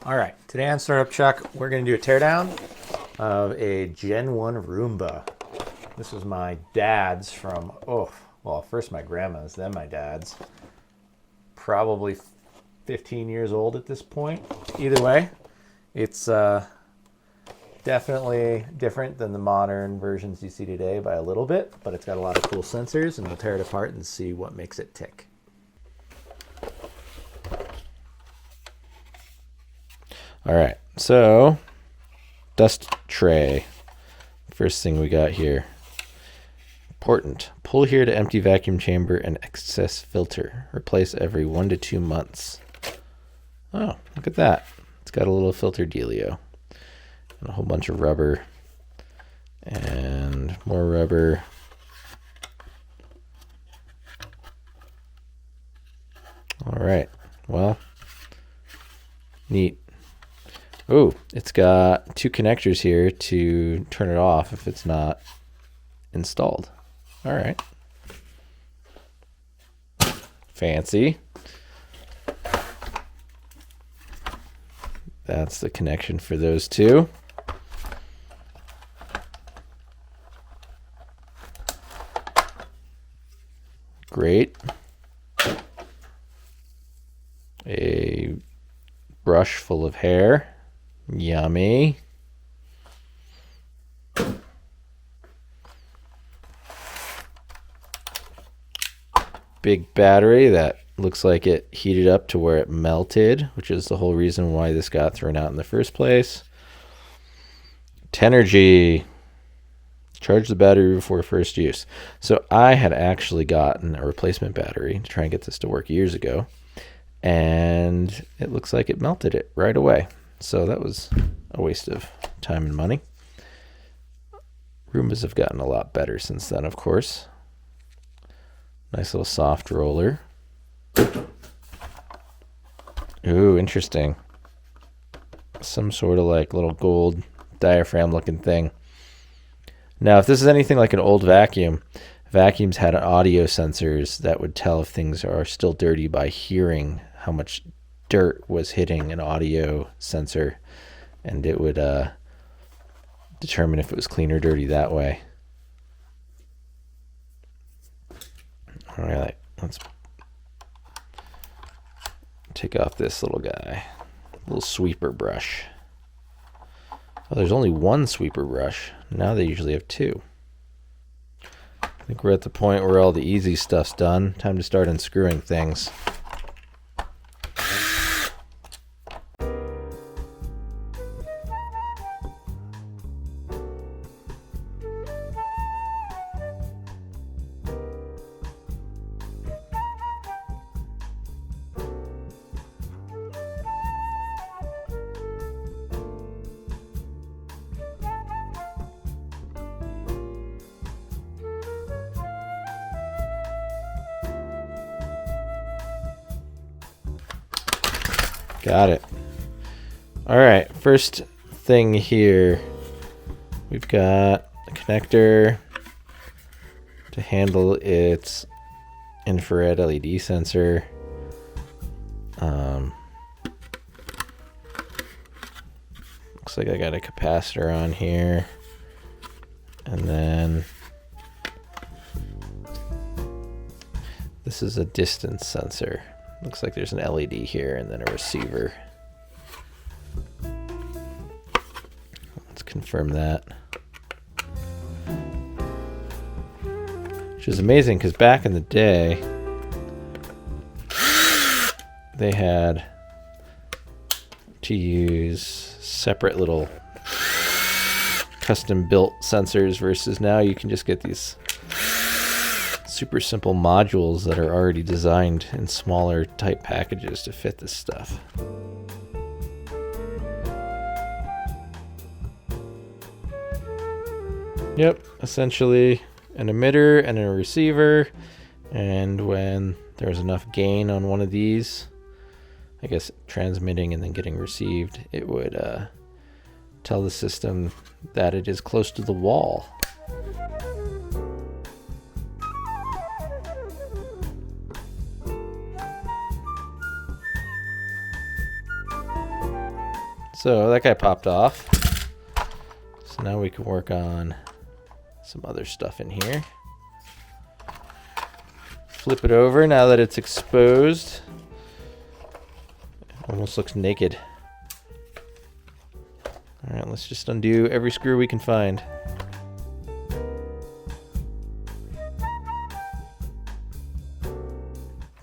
All right, today on Startup Chuck, we're going to do a teardown of a Gen 1 Roomba. This was my dad's from, first my grandma's, then my dad's. Probably 15 years old at this point. Either way, it's definitely different than the modern versions you see today by a little bit, but it's got a lot of cool sensors, and we'll tear it apart and see what makes it tick. All right, so dust tray. First thing we got here. Important. Pull here to empty vacuum chamber and excess filter. Replace every 1 to 2 months. Oh, look at that. It's got a little filter dealio. And a whole bunch of rubber. And more rubber. All right. Well, neat. Oh, it's got 2 connectors here to turn it off if it's not installed. All right. Fancy. That's the connection for those 2. Great. A brush full of hair. Yummy. Big battery that looks like it heated up to where it melted, which is the whole reason why this got thrown out in the first place. Tenergy. Charge the battery before first use. So I had actually gotten a replacement battery to try and get this to work years ago, and it looks like it melted it right away. So that was a waste of time and money. Roombas have gotten a lot better since then, of course. Nice little soft roller. Ooh, interesting. Some sort of like little gold diaphragm looking thing. Now, if this is anything like an old vacuum, vacuums had audio sensors that would tell if things are still dirty by hearing how much dirt was hitting an audio sensor, and it would determine if it was clean or dirty that way. All right, let's take off this little guy. Little sweeper brush. Oh, there's only 1 sweeper brush. Now they usually have 2. I think we're at the point where all the easy stuff's done. Time to start unscrewing things. Got it. All right, first thing here, we've got a connector to handle its infrared LED sensor. Looks like I got a capacitor on here. And then this is a distance sensor. Looks like there's an LED here and then a receiver. Let's confirm that. Which is amazing because back in the day, they had to use separate little custom built sensors versus now you can just get these super simple modules that are already designed in smaller type packages to fit this stuff. Yep, essentially an emitter and a receiver, and when there's enough gain on one of these, I guess transmitting and then getting received, it would tell the system that it is close to the wall. So that guy popped off. So now we can work on some other stuff in here. Flip it over now that it's exposed. Almost looks naked. All right, let's just undo every screw we can find.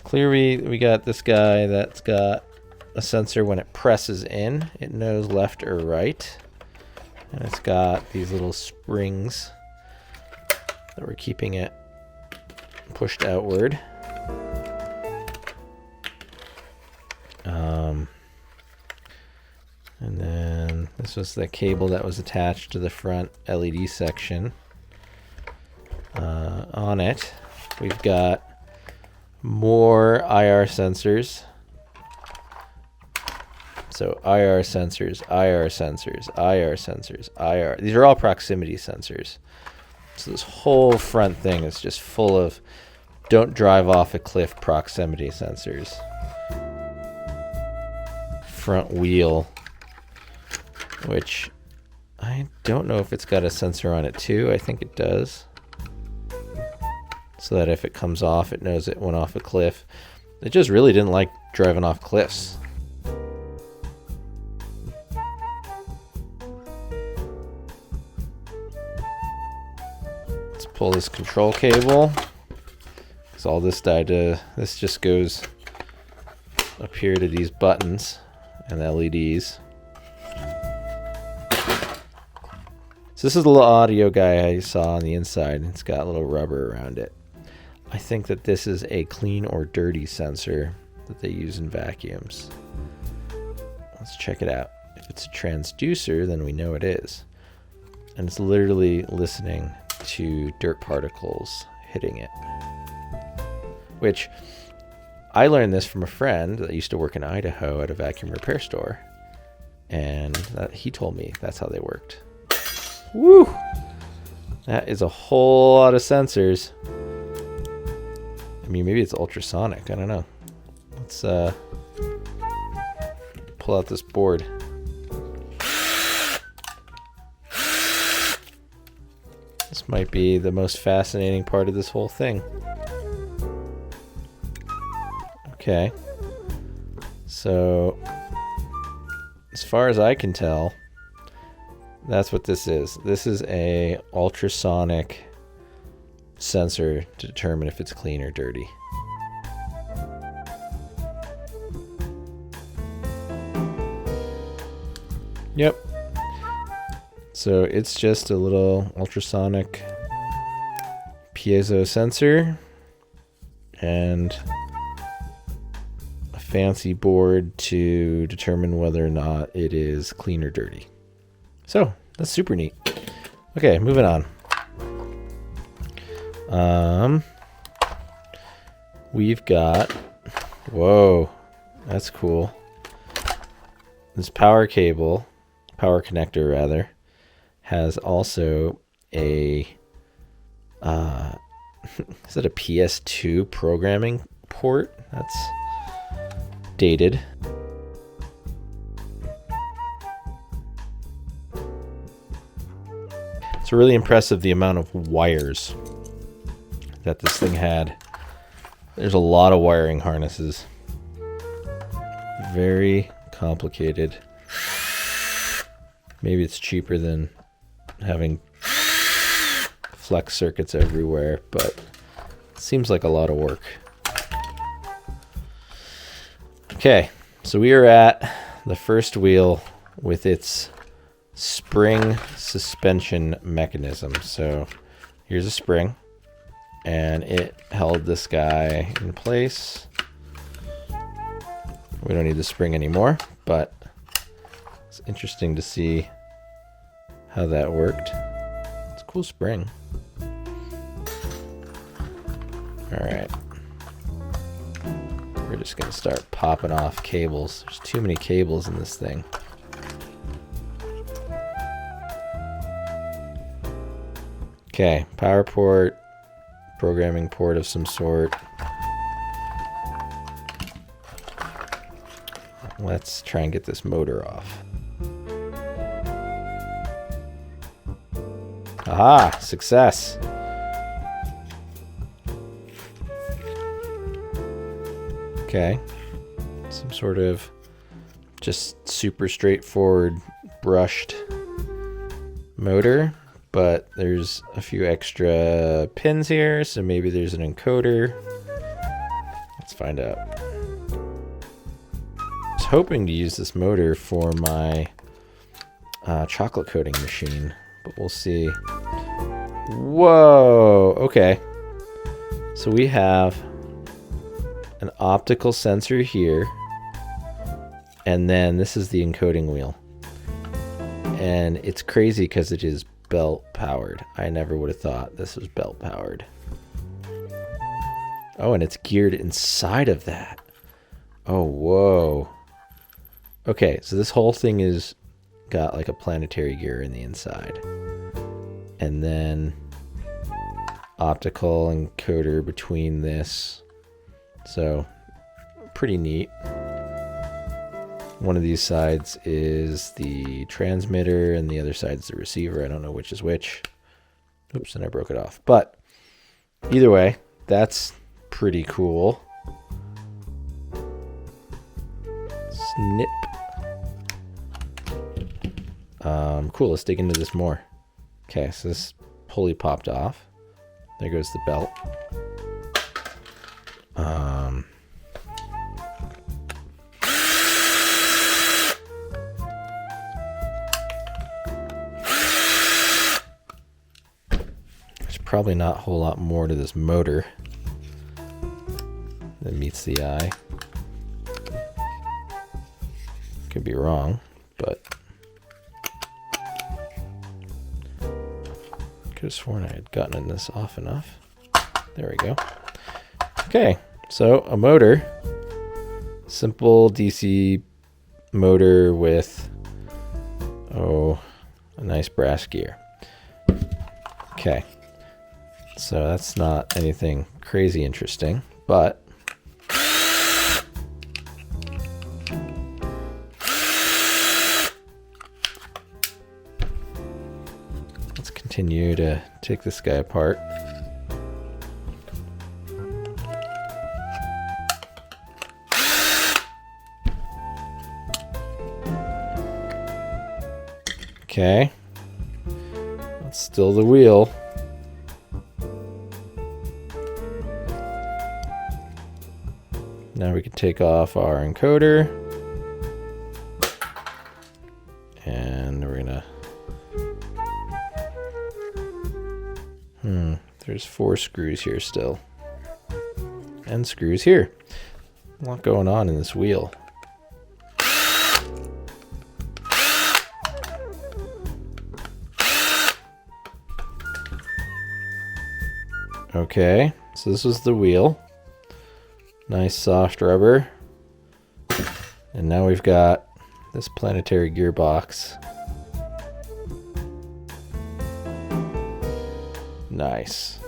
Clearly, we got this guy that's got a sensor when it presses in. It knows left or right. And it's got these little springs that we're keeping it pushed outward. And then this was the cable that was attached to the front LED section. On it, we've got more IR sensors. So IR sensors, IR sensors, IR sensors, IR. These are all proximity sensors. So this whole front thing is just full of don't drive off a cliff proximity sensors. Front wheel, which I don't know if it's got a sensor on it too. I think it does. So that if it comes off, it knows it went off a cliff. It just really didn't like driving off cliffs. Let's pull this control cable. Because all this this just goes up here to these buttons and LEDs. So this is the little audio guy I saw on the inside. It's got a little rubber around it. I think that this is a clean or dirty sensor that they use in vacuums. Let's check it out. If it's a transducer, then we know it is. And it's literally listening to dirt particles hitting it. Which, I learned this from a friend that used to work in Idaho at a vacuum repair store. And he told me that's how they worked. Woo! That is a whole lot of sensors. I mean, maybe it's ultrasonic. I don't know. Let's pull out this board. This might be the most fascinating part of this whole thing. Okay. So, as far as I can tell, that's what this is. This is a ultrasonic sensor to determine if it's clean or dirty. Yep. So it's just a little ultrasonic piezo sensor and a fancy board to determine whether or not it is clean or dirty. So that's super neat. Okay, moving on. We've got, whoa, that's cool. This power connector rather, has also a, is it a PS2 programming port? That's dated. It's really impressive the amount of wires that this thing had. There's a lot of wiring harnesses. Very complicated. Maybe it's cheaper than having flex circuits everywhere, but it seems like a lot of work. Okay, so we are at the first wheel with its spring suspension mechanism. So here's a spring, and it held this guy in place. We don't need the spring anymore, but it's interesting to see how that worked. It's a cool spring. All right. We're just gonna start popping off cables. There's too many cables in this thing. Okay, power port, programming port of some sort. Let's try and get this motor off. Aha, success. Okay. Some sort of just super straightforward brushed motor, but there's a few extra pins here, so maybe there's an encoder. Let's find out. I was hoping to use this motor for my chocolate coating machine, but we'll see. Whoa, okay. So we have an optical sensor here, and then this is the encoding wheel. And it's crazy because it is belt powered. I never would have thought this was belt powered. Oh, and it's geared inside of that. Oh, whoa. Okay, so this whole thing is got like a planetary gear in the inside. And then optical encoder between this. So, pretty neat. One of these sides is the transmitter and the other side is the receiver. I don't know which is which. Oops, and I broke it off. But either way, that's pretty cool. Snip. Cool, let's dig into this more. Okay, so this pulley popped off. There goes the belt. There's probably not a whole lot more to this motor than meets the eye. Could be wrong, but could have sworn I had gotten this off enough. There we go. Okay, so a motor, simple DC motor with, oh, a nice brass gear. Okay, so that's not anything crazy interesting, but let's continue to take this guy apart. Okay, that's still the wheel. Now we can take off our encoder. And we're gonna... there's 4 screws here still. And screws here. A lot going on in this wheel. Okay, so this was the wheel. Nice soft rubber. And now we've got this planetary gearbox. Nice.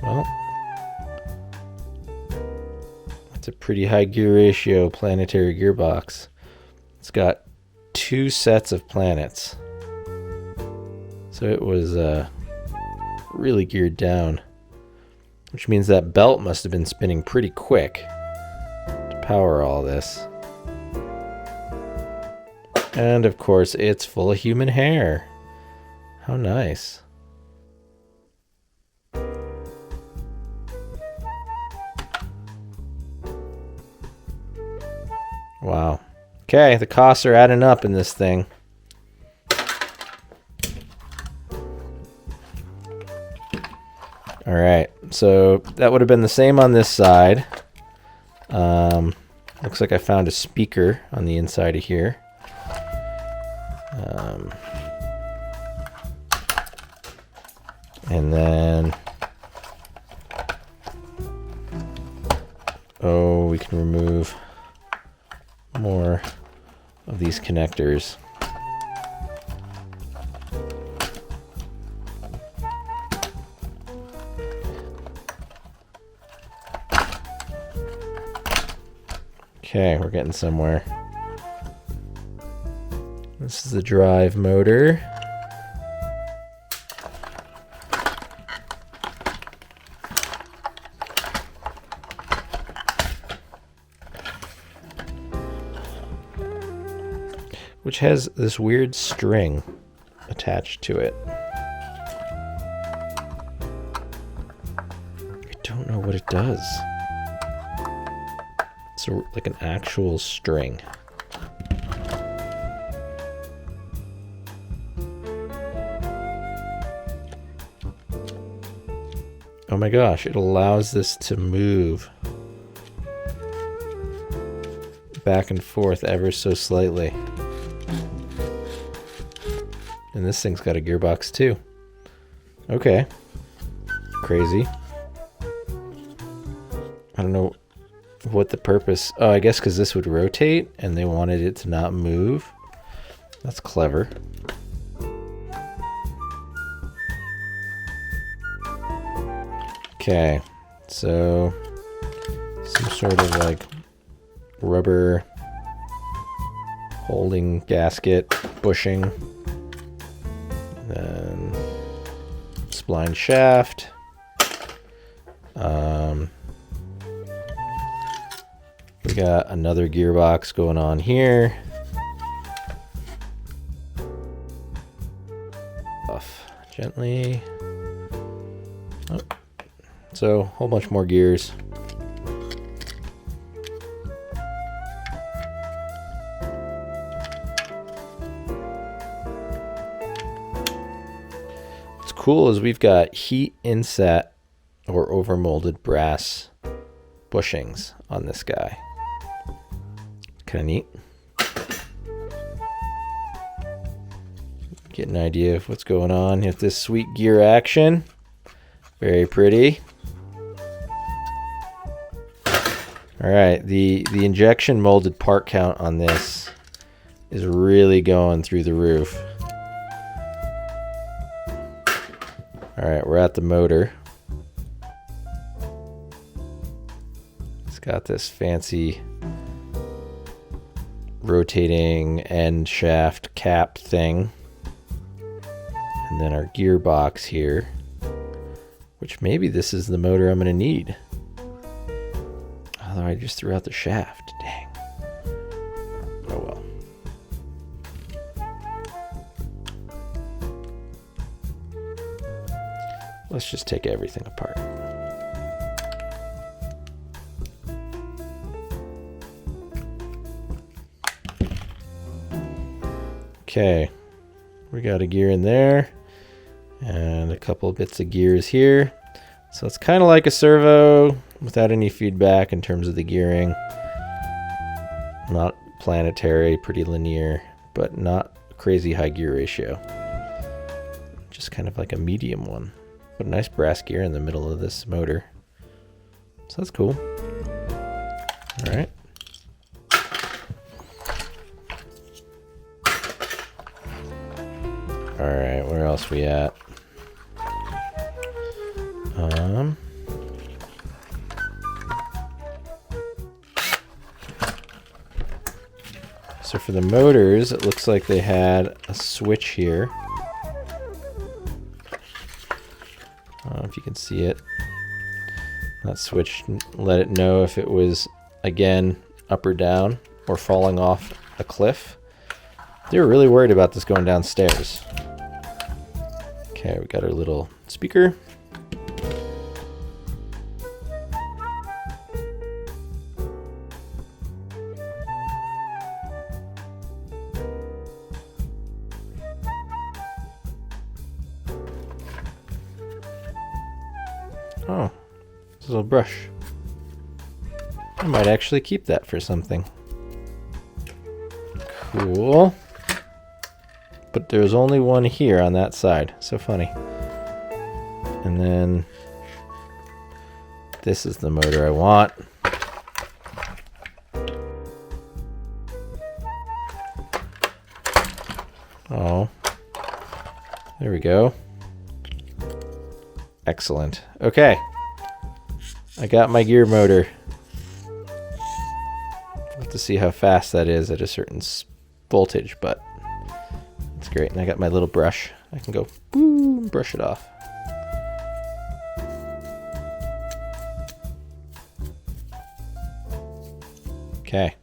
Well, it's a pretty high gear ratio planetary gearbox. It's got 2 sets of planets. So it was really geared down, which means that belt must have been spinning pretty quick to power all this. And of course, it's full of human hair. How nice. Wow. Okay, the costs are adding up in this thing. All right, so that would have been the same on this side. Looks like I found a speaker on the inside of here. And then, oh, we can remove more of these connectors. Okay, we're getting somewhere. This is the drive motor. Which has this weird string attached to it. I don't know what it does. It's like an actual string. Oh my gosh, it allows this to move back and forth ever so slightly. And this thing's got a gearbox too. Okay. Crazy. I don't know what the purpose... Oh, I guess because this would rotate and they wanted it to not move. That's clever. Okay, so some sort of like rubber holding gasket, bushing, then spline shaft. We got another gearbox going on here. Off gently. Oh. So, a whole bunch more gears. What's cool is we've got heat inset or overmolded brass bushings on this guy. Kind of neat. Get an idea of what's going on with this sweet gear action. Very pretty. All right, the injection molded part count on this is really going through the roof. All right, we're at the motor. It's got this fancy rotating end shaft cap thing. And then our gearbox here, which maybe this is the motor I'm going to need. Although I just threw out the shaft. Dang. Oh well. Let's just take everything apart. Okay. We got a gear in there. And a couple of bits of gears here. So it's kind of like a servo without any feedback in terms of the gearing. Not planetary, pretty linear, but not crazy high gear ratio. Just kind of like a medium one. But a nice brass gear in the middle of this motor. So that's cool. All right. All right, where else we at? So for the motors, it looks like they had a switch here. I don't know if you can see it. That switch let it know if it was, again, up or down or falling off a cliff. They were really worried about this going downstairs. Okay, we got our little speaker. Oh, this little brush. I might actually keep that for something. Cool. But there's only one here on that side. So funny. And then this is the motor I want. Oh. There we go. Excellent. Okay. I got my gear motor. We'll have to see how fast that is at a certain voltage, but That's great. And I got my little brush. I can go boom, brush it off. Okay.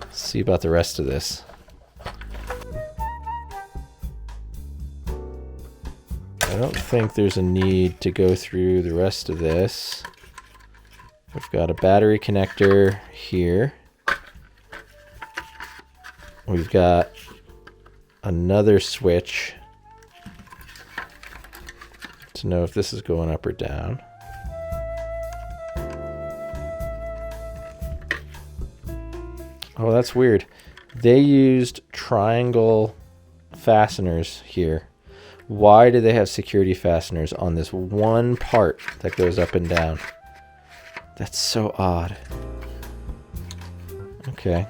Let's see about the rest of this. I don't think there's a need to go through the rest of this. We've got a battery connector here. We've got another switch to know if this is going up or down. Oh, that's weird. They used triangle fasteners here. Why do they have security fasteners on this one part that goes up and down? That's so odd. Okay.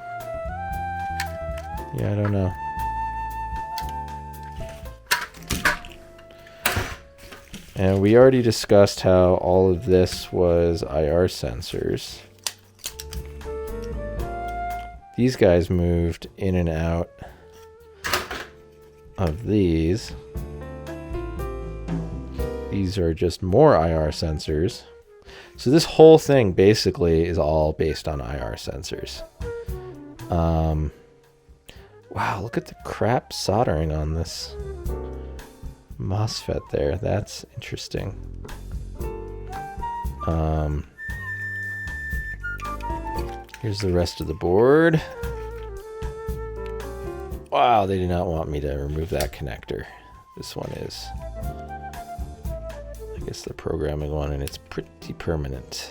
Yeah, I don't know. And we already discussed how all of this was IR sensors. These guys moved in and out of these. These are just more IR sensors. So this whole thing basically is all based on IR sensors. Wow, look at the crap soldering on this MOSFET there. That's interesting. Here's the rest of the board. Wow, they did not want me to remove that connector. This one is, I guess, the programming one, and it's pretty permanent.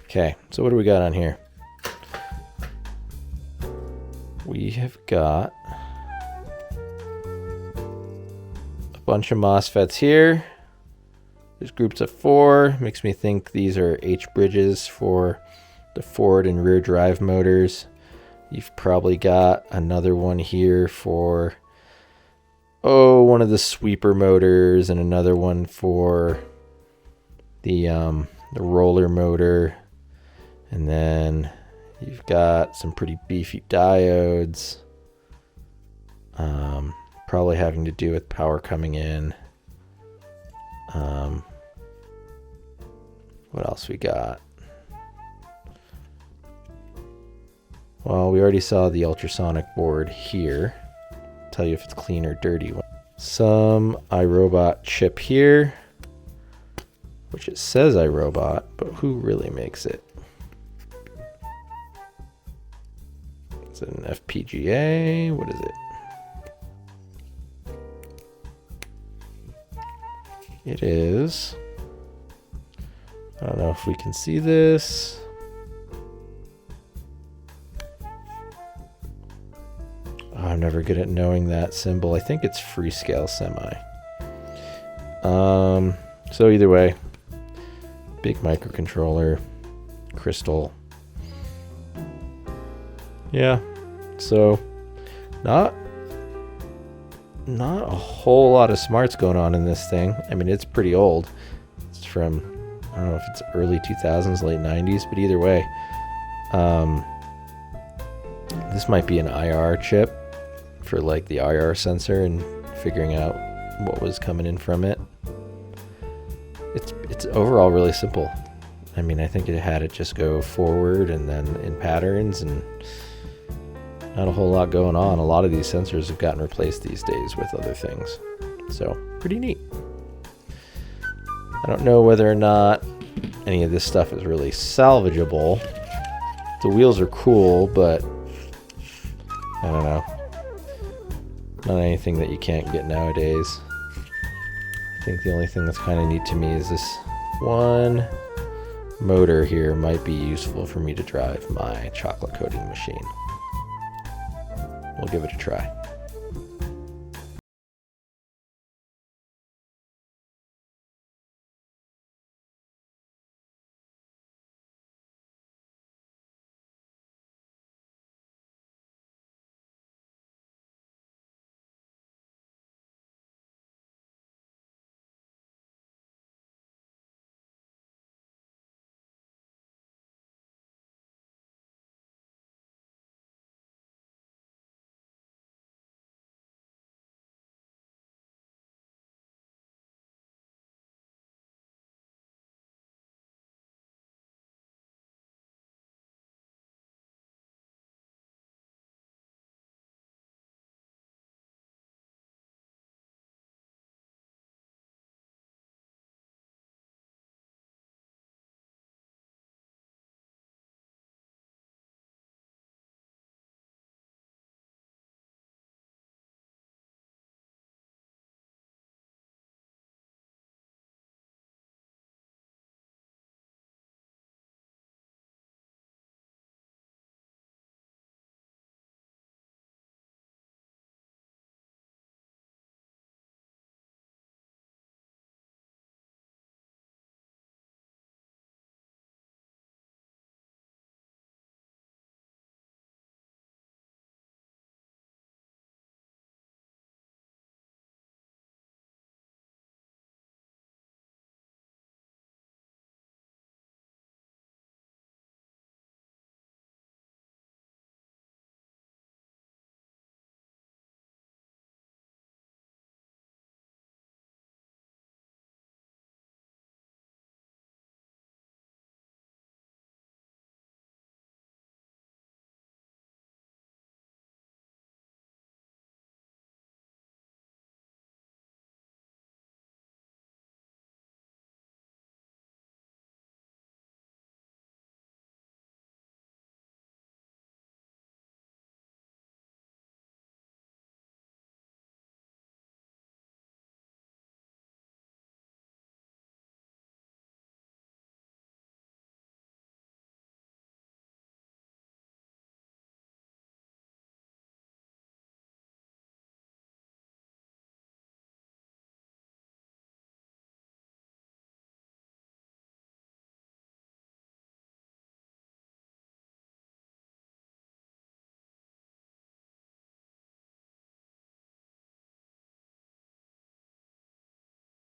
Okay, so what do we got on here? We have got a bunch of MOSFETs here. There's groups of 4. Makes me think these are H bridges for the forward and rear drive motors. You've probably got another one here for, one of the sweeper motors, and another one for the roller motor. And then you've got some pretty beefy diodes, probably having to do with power coming in. What else we got? Well, we already saw the ultrasonic board here. Tell you if it's clean or dirty. Some iRobot chip here, which it says iRobot, but who really makes it? It's an FPGA. What is it? It is. I don't know if we can see this. Oh, I'm never good at knowing that symbol. I think it's Freescale Semi. So either way, big microcontroller, crystal. Yeah, so not a whole lot of smarts going on in this thing. I mean, it's pretty old. It's from, I don't know if it's early 2000s, late 90s, but either way, this might be an IR chip for like the IR sensor and figuring out what was coming in from it. It's overall really simple. I mean, I think it had it just go forward and then in patterns, and not a whole lot going on. A lot of these sensors have gotten replaced these days with other things. So, pretty neat. I don't know whether or not any of this stuff is really salvageable. The wheels are cool, but I don't know. Not anything that you can't get nowadays. I think the only thing that's kind of neat to me is this one motor here might be useful for me to drive my chocolate coating machine. We'll give it a try.